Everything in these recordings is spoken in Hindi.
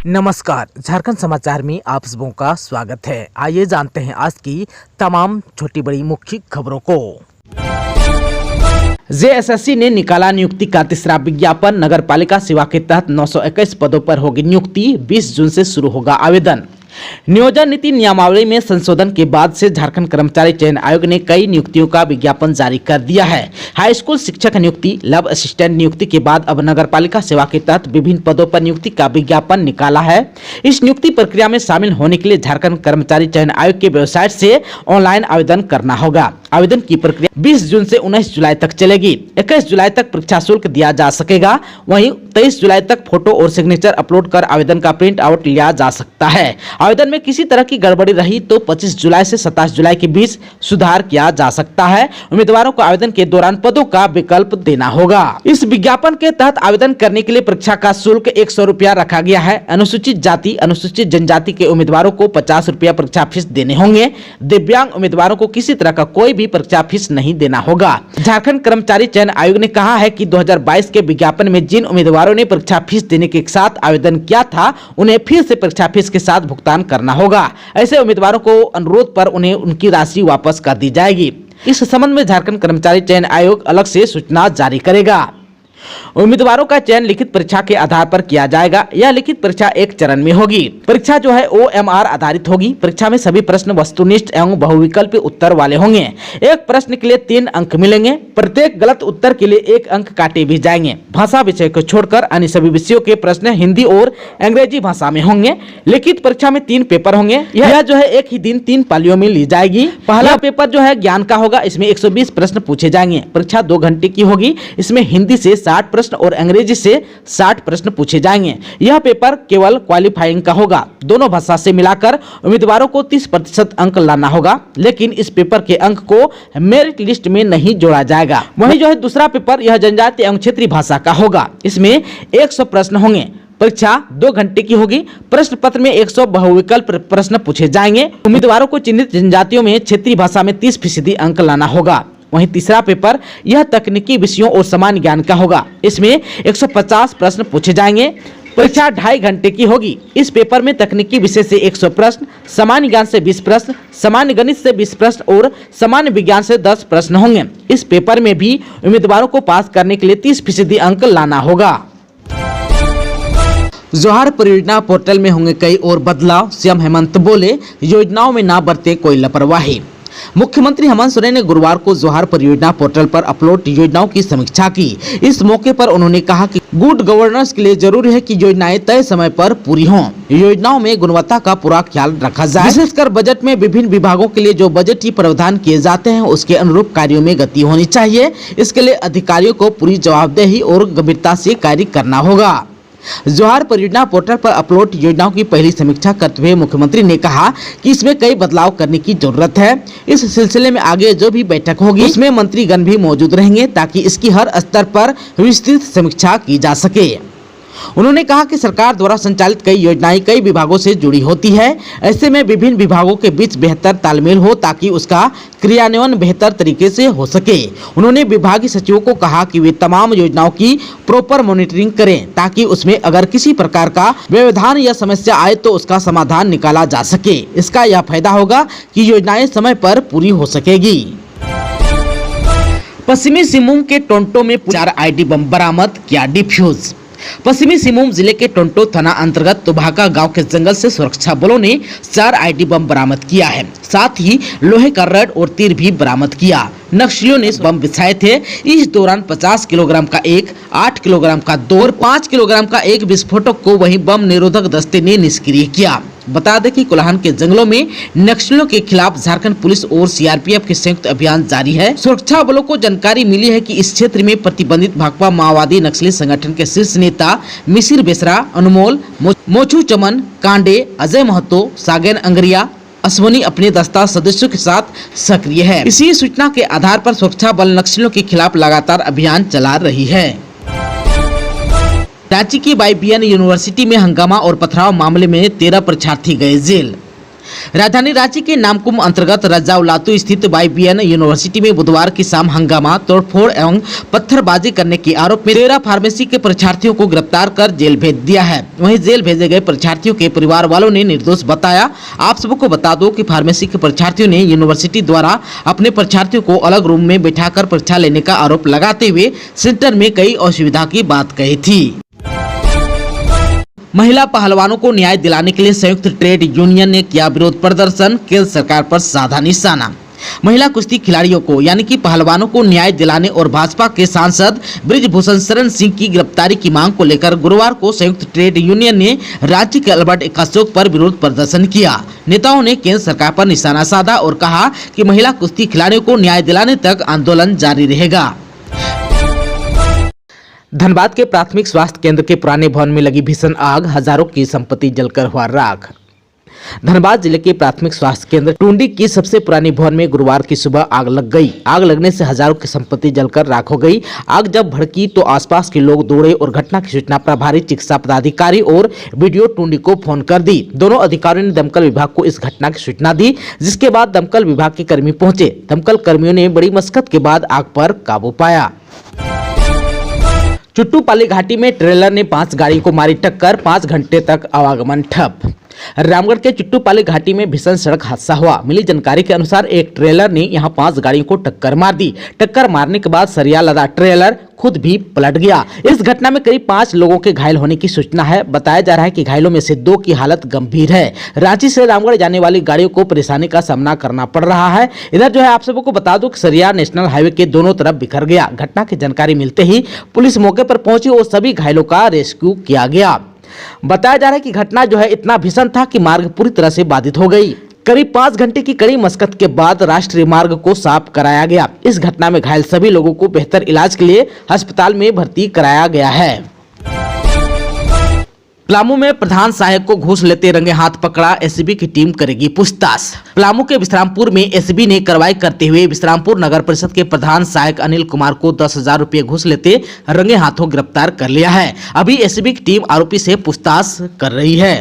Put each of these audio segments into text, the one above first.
नमस्कार, झारखंड समाचार में आप सबों का स्वागत है। आइए जानते हैं आज की तमाम छोटी बड़ी मुख्य खबरों को। जेएसएससी ने निकाला नियुक्ति का तीसरा विज्ञापन। नगर पालिका सेवा के तहत 921 पदों पर होगी नियुक्ति। 20 जून से शुरू होगा आवेदन। नियोजन नीति नियमावली में संशोधन के बाद से झारखंड कर्मचारी चयन आयोग ने कई नियुक्तियों का विज्ञापन जारी कर दिया है। हाई स्कूल शिक्षक नियुक्ति, लैब असिस्टेंट नियुक्ति के बाद अब नगर पालिका सेवा के तहत विभिन्न पदों पर नियुक्ति का विज्ञापन निकाला है। इस नियुक्ति प्रक्रिया में शामिल होने के लिए झारखंड कर्मचारी चयन आयोग के वेबसाइट से ऑनलाइन आवेदन करना होगा। आवेदन की प्रक्रिया 20 जून से 19 जुलाई तक चलेगी। 21 जुलाई तक परीक्षा शुल्क दिया जा सकेगा। वहीं 23 जुलाई तक फोटो और सिग्नेचर अपलोड कर आवेदन का प्रिंट आउट लिया जा सकता है। आवेदन में किसी तरह की गड़बड़ी रही तो 25 जुलाई से 27 जुलाई के बीच सुधार किया जा सकता है। उम्मीदवारों को आवेदन के दौरान पदों का विकल्प देना होगा। इस विज्ञापन के तहत आवेदन करने के लिए परीक्षा का शुल्क 100 रुपया रखा गया है। अनुसूचित जाति, अनुसूचित जनजाति के उम्मीदवारों को 50 रुपया परीक्षा फीस देने होंगे। दिव्यांग उम्मीदवारों को किसी तरह का कोई भी परीक्षा फीस नहीं देना होगा। झारखंड कर्मचारी चयन आयोग ने कहा है कि 2022 के विज्ञापन में जिन उम्मीदवारों ने परीक्षा फीस देने के साथ आवेदन किया था, उन्हें फिर से परीक्षा फीस के साथ भुगतान करना होगा। ऐसे उम्मीदवारों को अनुरोध पर उन्हें उनकी राशि वापस कर दी जाएगी। इस संबंध में झारखंड कर्मचारी चयन आयोग अलग से सूचना जारी करेगा। उम्मीदवारों का चयन लिखित परीक्षा के आधार पर किया जाएगा। यह लिखित परीक्षा एक चरण में होगी। परीक्षा जो है OMR आधारित होगी। परीक्षा में सभी प्रश्न वस्तुनिष्ठ एवं बहुविकल्पी उत्तर वाले होंगे। एक प्रश्न के लिए 3 अंक मिलेंगे। प्रत्येक गलत उत्तर के लिए 1 अंक काटे भी जाएंगे। भाषा विषय को छोड़कर अन्य सभी विषयों के प्रश्न हिंदी और अंग्रेजी भाषा में होंगे। लिखित परीक्षा में 3 पेपर होंगे। यह जो है एक ही दिन 3 पालियों में ली जाएगी। पहला पेपर जो है ज्ञान का होगा। इसमें 120 प्रश्न पूछे जाएंगे। परीक्षा 2 घंटे की होगी। इसमें हिंदी से 60 प्रश्न और अंग्रेजी से 60 प्रश्न पूछे जाएंगे। यह पेपर केवल क्वालिफाइंग का होगा। दोनों भाषा से मिलाकर उम्मीदवारों को 30% अंक लाना होगा, लेकिन इस पेपर के अंक को मेरिट लिस्ट में नहीं जोड़ा जाएगा। वहीं जो है दूसरा पेपर यह जनजातीय एवं क्षेत्रीय भाषा का होगा। इसमें 100 प्रश्न होंगे। परीक्षा 2 घंटे की होगी। प्रश्न पत्र में 100 बहुविकल्प प्रश्न पूछे जाएंगे। उम्मीदवारों को चिन्हित जनजातियों में क्षेत्रीय भाषा में 30% अंक लाना होगा। वहीं तीसरा पेपर यह तकनीकी विषयों और सामान्य ज्ञान का होगा। इसमें 150 प्रश्न पूछे जाएंगे। परीक्षा 2.5 घंटे की होगी। इस पेपर में तकनीकी विषय से 100 प्रश्न, सामान्य ज्ञान से 20 प्रश्न, सामान्य गणित से 20 प्रश्न और सामान्य विज्ञान से 10 प्रश्न होंगे। इस पेपर में भी उम्मीदवारों को पास करने के लिए 30% अंक लाना होगा। जोहार परियोजना पोर्टल में होंगे कई और बदलाव। सीएम हेमंत बोले, योजनाओं में ना बरते कोई लापरवाही। मुख्यमंत्री हेमंत सोरेन ने गुरुवार को जोहार परियोजना पोर्टल पर अपलोड योजनाओं की समीक्षा की। इस मौके पर उन्होंने कहा कि गुड गवर्नेंस के लिए जरूरी है कि योजनाएं तय समय पर पूरी हों। योजनाओं में गुणवत्ता का पूरा ख्याल रखा जाए। विशेषकर बजट में विभिन्न विभागों के लिए जो बजटीय प्रावधान किए जाते हैं, उसके अनुरूप कार्यों में गति होनी चाहिए। इसके लिए अधिकारियों को पूरी जवाबदेही और गंभीरता से कार्य करना होगा। जोहार परियोजना पोर्टल पर अपलोड योजनाओं की पहली समीक्षा करते हुए मुख्यमंत्री ने कहा कि इसमें कई बदलाव करने की जरूरत है। इस सिलसिले में आगे जो भी बैठक होगी उसमें मंत्रीगण भी मौजूद रहेंगे, ताकि इसकी हर स्तर पर विस्तृत समीक्षा की जा सके। उन्होंने कहा कि सरकार द्वारा संचालित कई योजनाएं कई विभागों से जुड़ी होती है। ऐसे में विभिन्न विभागों के बीच बेहतर तालमेल हो, ताकि उसका क्रियान्वयन बेहतर तरीके से हो सके। उन्होंने विभागीय सचिवों को कहा कि वे तमाम योजनाओं की प्रॉपर मॉनिटरिंग करें, ताकि उसमें अगर किसी प्रकार का व्यवधान या समस्या आए तो उसका समाधान निकाला जा सके। इसका यह फायदा होगा कि योजनाएं समय पर पूरी हो सकेगी। पश्चिमी सिंहभूम के टोंटो में 4 आईडी बम बरामद, किया डिफ्यूज। पश्चिमी सिंहभूम जिले के टोंटो थाना अंतर्गत तुभाका गांव के जंगल से सुरक्षा बलों ने 4 आईडी बम बरामद किया है। साथ ही लोहे का रड और तीर भी बरामद किया। नक्सलियों ने बम बिछाए थे। इस दौरान 50 किलोग्राम का एक, 8 किलोग्राम का 2 और 5 किलोग्राम का एक विस्फोटक को वहीं बम निरोधक दस्ते ने निष्क्रिय किया। बता दें कि कोल्हान के जंगलों में नक्सलियों के खिलाफ झारखंड पुलिस और सीआरपीएफ के संयुक्त अभियान जारी है। सुरक्षा बलों को जानकारी मिली है कि इस क्षेत्र में प्रतिबंधित भाकपा माओवादी नक्सली संगठन के शीर्ष नेता मिसिर बेसरा, अनमोल, मोचू चमन, कांडे, अजय महतो, सागेन अंगरिया, अश्वनी अपने दस्ता सदस्यों के साथ सक्रिय है। इसी सूचना के आधार पर सुरक्षा बल नक्सलियों के खिलाफ लगातार अभियान चला रही है। रांची की YBN यूनिवर्सिटी में हंगामा और पथराव मामले में 13 परीक्षार्थी गए जेल। राजधानी रांची के नामकुम अंतर्गत रजाउलातू स्थित YBN यूनिवर्सिटी में बुधवार की शाम हंगामा, तोड़फोड़ एवं पत्थरबाजी करने के आरोप में 13 फार्मेसी के परीक्षार्थियों को गिरफ्तार कर जेल भेज दिया है। वहीं जेल भेजे गए परीक्षार्थियों के परिवार वालों ने निर्दोष बताया। आप सबको बता दो कि फार्मेसी के परीक्षार्थियों ने यूनिवर्सिटी द्वारा अपने परीक्षार्थियों को अलग रूम में बैठाकर परीक्षा लेने का आरोप लगाते हुए सेंटर में कई असुविधा की बात कही थी। महिला पहलवानों को न्याय दिलाने के लिए संयुक्त ट्रेड यूनियन ने किया विरोध प्रदर्शन, केंद्र सरकार पर साधा निशाना। महिला कुश्ती खिलाड़ियों को यानी कि पहलवानों को न्याय दिलाने और भाजपा के सांसद बृजभूषण शरण सिंह की गिरफ्तारी की मांग को लेकर गुरुवार को संयुक्त ट्रेड यूनियन ने रांची के अल्बर्ट एक्का चौक पर विरोध प्रदर्शन किया। नेताओं ने केंद्र सरकार पर निशाना साधा और कहा कि महिला कुश्ती खिलाड़ियों को न्याय दिलाने तक आंदोलन जारी रहेगा। धनबाद के प्राथमिक स्वास्थ्य केंद्र के पुराने भवन में लगी भीषण आग, हजारों की संपत्ति जलकर हुआ राख। धनबाद जिले के प्राथमिक स्वास्थ्य केंद्र टुंडी की सबसे पुरानी भवन में गुरुवार की सुबह आग लग गई। आग लगने से हजारों की संपत्ति जलकर राख हो गई। आग जब भड़की तो आसपास के लोग दौड़े और घटना की सूचना प्रभारी चिकित्सा पदाधिकारी और बीडीओ टुंडी को फोन कर दी। दोनों अधिकारियों ने दमकल विभाग को इस घटना की सूचना दी, जिसके बाद दमकल विभाग के कर्मी पहुंचे। दमकल कर्मियों ने बड़ी मशक्कत के बाद आग पर काबू पाया। चुट्टूपाली घाटी में ट्रेलर ने 5 गाड़ियों को मारी टक्कर, 5 घंटे तक आवागमन ठप। रामगढ़ के चुट्टूपाली घाटी में भीषण सड़क हादसा हुआ। मिली जानकारी के अनुसार एक ट्रेलर ने यहां 5 गाड़ियों को टक्कर मार दी। टक्कर मारने के बाद सरिया लदा ट्रेलर खुद भी पलट गया। इस घटना में करीब 5 लोगों के घायल होने की सूचना है। बताया जा रहा है कि घायलों में से 2 की हालत गंभीर है। रांची से रामगढ़ जाने वाली गाड़ियों को परेशानी का सामना करना पड़ रहा है। इधर जो है आप सबको बता दूं कि सरिया नेशनल हाईवे के दोनों तरफ बिखर गया। घटना की जानकारी मिलते ही पुलिस मौके पर पहुंची और सभी घायलों का रेस्क्यू किया गया। बताया जा रहा है कि घटना जो है इतना भीषण था कि मार्ग पूरी तरह से बाधित हो गई। करीब 5 घंटे की कड़ी मशक्कत के बाद राष्ट्रीय मार्ग को साफ कराया गया। इस घटना में घायल सभी लोगों को बेहतर इलाज के लिए अस्पताल में भर्ती कराया गया है। पलामू में प्रधान सहायक को घूस लेते रंगे हाथ पकड़ा, एसीबी की टीम करेगी पूछताछ। पलामू के विश्रामपुर में एसीबी ने कार्रवाई करते हुए विश्रामपुर नगर परिषद के प्रधान सहायक अनिल कुमार को 10,000 रुपये घूस लेते रंगे हाथों गिरफ्तार कर लिया है। अभी एसीबी की टीम आरोपी से पूछताछ कर रही है।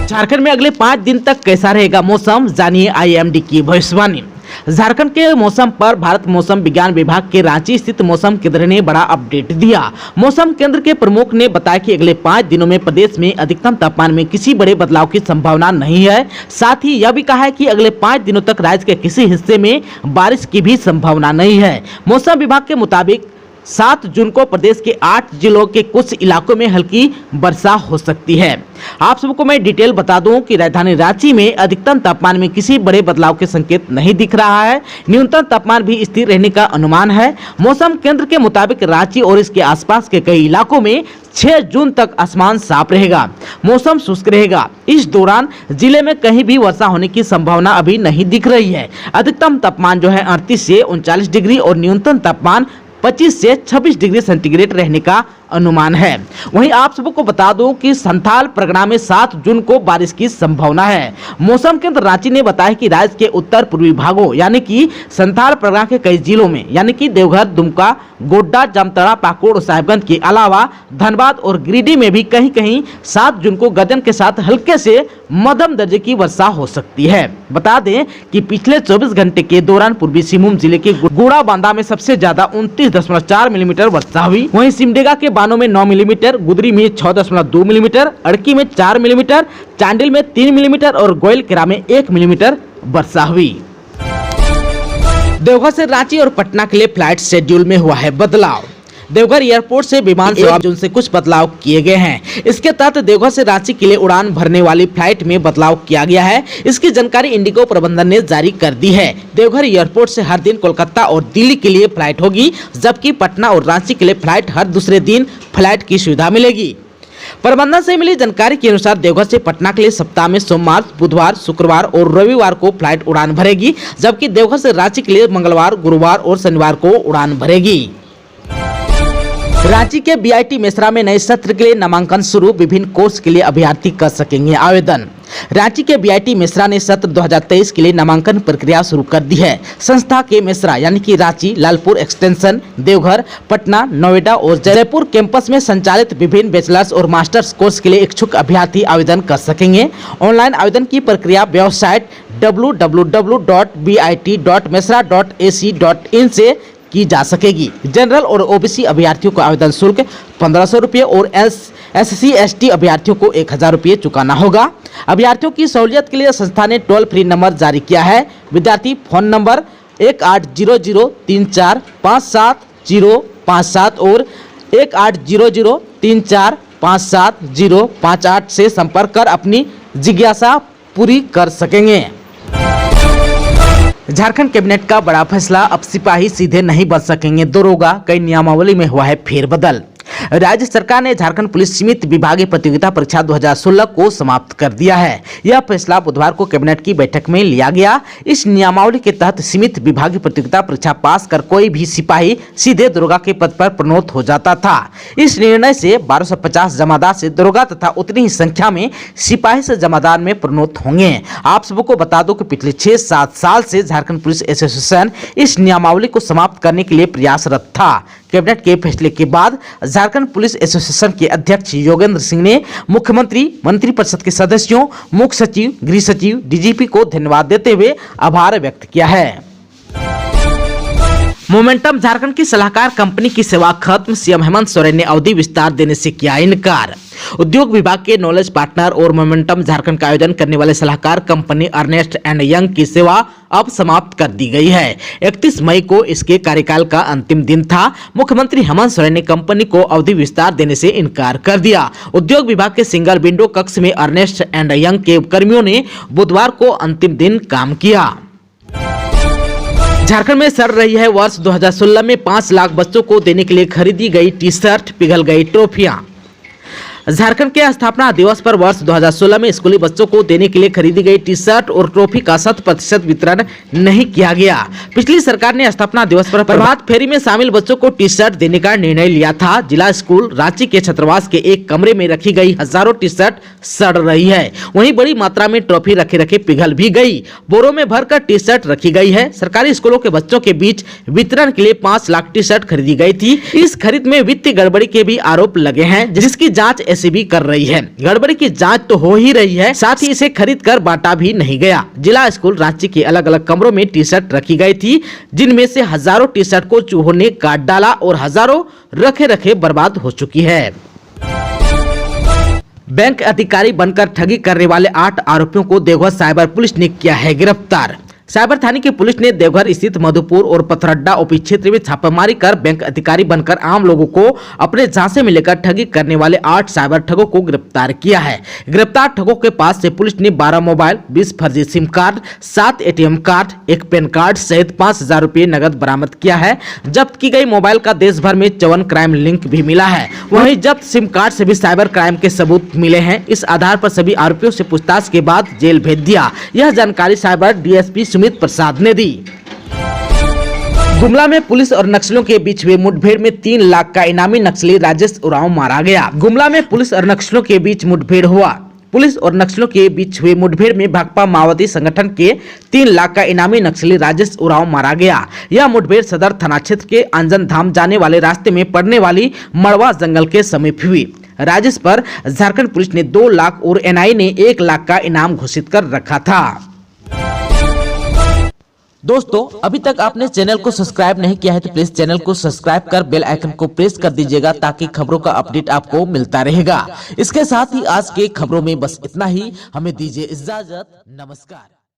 झारखंड में अगले 5 दिन तक कैसा रहेगा मौसम, जानिए आईएमडी की भविष्यवाणी। झारखंड के मौसम पर भारत मौसम विज्ञान विभाग के रांची स्थित मौसम केंद्र ने बड़ा अपडेट दिया। मौसम केंद्र के प्रमुख ने बताया कि अगले 5 दिनों में प्रदेश में अधिकतम तापमान में किसी बड़े बदलाव की संभावना नहीं है। साथ ही यह भी कहा है कि अगले 5 दिनों तक राज्य के किसी हिस्से में बारिश की भी संभावना नहीं है। मौसम विभाग के मुताबिक 7 जून को प्रदेश के 8 जिलों के कुछ इलाकों में हल्की वर्षा हो सकती है। आप सबको मैं डिटेल बता दूं कि राजधानी रांची में अधिकतम तापमान में किसी बड़े बदलाव के संकेत नहीं दिख रहा है। न्यूनतम तापमान भी स्थिर रहने का अनुमान है। मौसम केंद्र के मुताबिक रांची और इसके आसपास के कई इलाकों में 6 जून तक आसमान साफ रहेगा, मौसम शुष्क रहेगा। इस दौरान जिले में कहीं भी वर्षा होने की संभावना अभी नहीं दिख रही है। अधिकतम तापमान जो है 38 से 39 डिग्री और न्यूनतम तापमान 25 से 26 डिग्री सेंटीग्रेड रहने का अनुमान है। वहीं आप सबको बता दूं कि संथाल परगना में 7 जून को बारिश की संभावना है। मौसम केंद्र रांची ने बताया कि राज्य के उत्तर पूर्वी भागों यानी कि संथाल परगना के कई जिलों में यानी कि देवघर, दुमका, गोड्डा, जामताड़ा, पाकुड़, साहिबगंज के अलावा धनबाद और गिरिडीह में भी कहीं कहीं 7 जून को गर्जन के साथ हल्के से मध्यम दर्जे की वर्षा हो सकती है। बता दें कि पिछले 24 घंटे के दौरान पूर्वी सिंहभूम जिले के गुड़ा बांदा में सबसे ज्यादा 29.4 मिलीमीटर वर्षा हुई। वहीं सिमडेगा के बानो में 9 मिलीमीटर, गुदरी में 6.2 मिलीमीटर, अड़की में 4 मिलीमीटर, चांडिल में 3 मिलीमीटर और गोयलकेरा में 1 मिलीमीटर वर्षा हुई। देवघर से रांची और पटना के लिए फ्लाइट शेड्यूल में हुआ है बदलाव। देवघर एयरपोर्ट से विमान सेवा जून से कुछ बदलाव किए गए हैं। इसके तहत देवघर से रांची के लिए उड़ान भरने वाली फ्लाइट में बदलाव किया गया है। इसकी जानकारी इंडिगो प्रबंधन ने जारी कर दी है। देवघर एयरपोर्ट से हर दिन कोलकाता और दिल्ली के लिए फ्लाइट होगी, जबकि पटना और रांची के लिए फ्लाइट हर दूसरे दिन फ्लाइट की सुविधा मिलेगी। प्रबंधन से मिली जानकारी के अनुसार देवघर से पटना के लिए सप्ताह में सोमवार, बुधवार, शुक्रवार और रविवार को फ्लाइट उड़ान भरेगी, जबकि देवघर से रांची के लिए मंगलवार, गुरुवार और शनिवार को उड़ान भरेगी। रांची के बीआईटी मेसरा में नए सत्र के लिए नामांकन शुरू, विभिन्न कोर्स के लिए अभ्यर्थी कर सकेंगे आवेदन। रांची के बीआईटी मिश्रा ने सत्र 2023 के लिए नामांकन प्रक्रिया शुरू कर दी है। संस्था के मिश्रा यानी कि रांची, लालपुर एक्सटेंशन, देवघर, पटना, नोएडा और जयपुर कैंपस में संचालित विभिन्न बैचलर्स और मास्टर्स कोर्स के लिए इच्छुक अभ्यर्थी आवेदन कर सकेंगे। ऑनलाइन आवेदन की प्रक्रिया वेबसाइट www.bit.misra.ac.in से की जा सकेगी। जनरल और ओबीसी अभ्यर्थियों को आवेदन शुल्क 1500 रुपये और SC/ST अभ्यर्थियों को 1000 रुपये चुकाना होगा। अभ्यर्थियों की सहूलियत के लिए संस्था ने टोल फ्री नंबर जारी किया है। विद्यार्थी फोन नंबर 1800345757 और 1800345758 से संपर्क कर अपनी जिज्ञासा पूरी कर सकेंगे। झारखंड कैबिनेट का बड़ा फैसला, अब सिपाही सीधे नहीं बन सकेंगे दरोगा, कई नियमावली में हुआ है फेरबदल। राज्य सरकार ने झारखंड पुलिस सीमित विभागीय प्रतियोगिता परीक्षा 2016 को समाप्त कर दिया है। यह फैसला बुधवार को कैबिनेट की बैठक में लिया गया। इस नियमावली के तहत सीमित विभागीय प्रतियोगिता परीक्षा पास कर कोई भी सिपाही सीधे दरोगा के पद पर प्रोन्नत हो जाता था। इस निर्णय से 1250 जमादार से दरोगा तथा उतनी ही संख्या में सिपाही से जमादार में प्रोन्नत होंगे। आप सबको बता दो कि पिछले 6-7 साल से झारखंड पुलिस एसोसिएशन इस नियमावली को समाप्त करने के लिए प्रयासरत था। कैबिनेट के फैसले के बाद झारखंड पुलिस एसोसिएशन के अध्यक्ष योगेंद्र सिंह ने मुख्यमंत्री, मंत्रिपरिषद के सदस्यों, मुख्य सचिव, गृह सचिव, डीजीपी को धन्यवाद देते हुए आभार व्यक्त किया है। मोमेंटम झारखंड की सलाहकार कंपनी की सेवा खत्म, सीएम हेमंत सोरेन ने अवधि विस्तार देने से किया इनकार। उद्योग विभाग के नॉलेज पार्टनर और मोमेंटम झारखंड का आयोजन करने वाले सलाहकार कंपनी अर्नेस्ट एंड यंग की सेवा अब समाप्त कर दी गई है। 31 मई को इसके कार्यकाल का अंतिम दिन था। मुख्यमंत्री हेमंत सोरेन ने कंपनी को अवधि विस्तार देने से इनकार कर दिया। उद्योग विभाग के सिंगल विंडो कक्ष में अर्नेस्ट एंड यंग के कर्मियों ने बुधवार को अंतिम दिन काम किया। झारखंड में सड़ रही है वर्ष 2016 में 5 लाख बच्चों को देने के लिए खरीदी गई टी-शर्ट, पिघल गई ट्रॉफियां। झारखंड के स्थापना दिवस पर वर्ष 2016 में स्कूली बच्चों को देने के लिए खरीदी गई टी-शर्ट और ट्रॉफी का 100% वितरण नहीं किया गया। पिछली सरकार ने स्थापना दिवस पर प्रभात फेरी में शामिल बच्चों को टी-शर्ट देने का निर्णय लिया था। जिला स्कूल रांची के छात्रावास के एक कमरे में रखी गई हजारों टी-शर्ट सड़ रही है। वहीं बड़ी मात्रा में ट्रॉफी रखे रखे पिघल भी गई। बोरों में भरकर टी-शर्ट रखी गई है। सरकारी स्कूलों के बच्चों के बीच वितरण के लिए 5 लाख टी-शर्ट खरीदी गई थी। इस खरीद में वित्तीय गड़बड़ी के भी आरोप लगे हैं, जिसकी जांच एसीबी कर रही है। गड़बड़ी की जांच तो हो ही रही है, साथ ही इसे खरीद कर बांटा भी नहीं गया। जिला स्कूल रांची के अलग अलग कमरों में टी-शर्ट रखी गई थी, जिनमें से हजारों टी-शर्ट को चूहों ने काट डाला और हजारों रखे रखे बर्बाद हो चुकी है। बैंक अधिकारी बनकर ठगी करने वाले 8 आरोपियों को देवघर साइबर पुलिस ने किया है गिरफ्तार। साइबर थाने की पुलिस ने देवघर स्थित मधुपुर और पथरड्डा ओपी क्षेत्र में छापेमारी कर बैंक अधिकारी बनकर आम लोगों को अपने झांसे में लेकर ठगी करने वाले 8 साइबर ठगों को गिरफ्तार किया है। गिरफ्तार ठगों के पास से पुलिस ने 12 मोबाइल, 20 फर्जी SIM card, 7 ATM card, 1 pan card सहित 5000 रुपये नगद बरामद किया है। जब्त की गई मोबाइल का देश भर में 54 क्राइम लिंक भी मिला है। वहीं जब्त सिम कार्ड से भी साइबर क्राइम के सबूत मिले हैं। इस आधार पर सभी आरोपियों से पूछताछ के बाद जेल भेज दिया। यह जानकारी साइबर DSP सुमित प्रसाद ने दी। गुमला में पुलिस और नक्सलियों के बीच हुए मुठभेड़ में 3 लाख का इनामी नक्सली राजेश उरांव मारा गया। गुमला में पुलिस और नक्सलियों के बीच मुठभेड़ हुआ। पुलिस और नक्सलियों के बीच हुए मुठभेड़ में भाकपा माओवादी संगठन के 3 लाख का इनामी नक्सली राजेश उरांव मारा गया। यह मुठभेड़ सदर थाना क्षेत्र के अंजन धाम जाने वाले रास्ते में पड़ने वाली मड़वा जंगल के समीप हुई। राजेश पर झारखंड पुलिस ने 2 लाख और NIA ने 1 लाख का इनाम घोषित कर रखा था। दोस्तों, अभी तक आपने चैनल को सब्सक्राइब नहीं किया है तो प्लीज चैनल को सब्सक्राइब कर बेल आइकन को प्रेस कर दीजिएगा, ताकि खबरों का अपडेट आपको मिलता रहेगा। इसके साथ ही आज के खबरों में बस इतना ही। हमें दीजिए इजाजत। नमस्कार।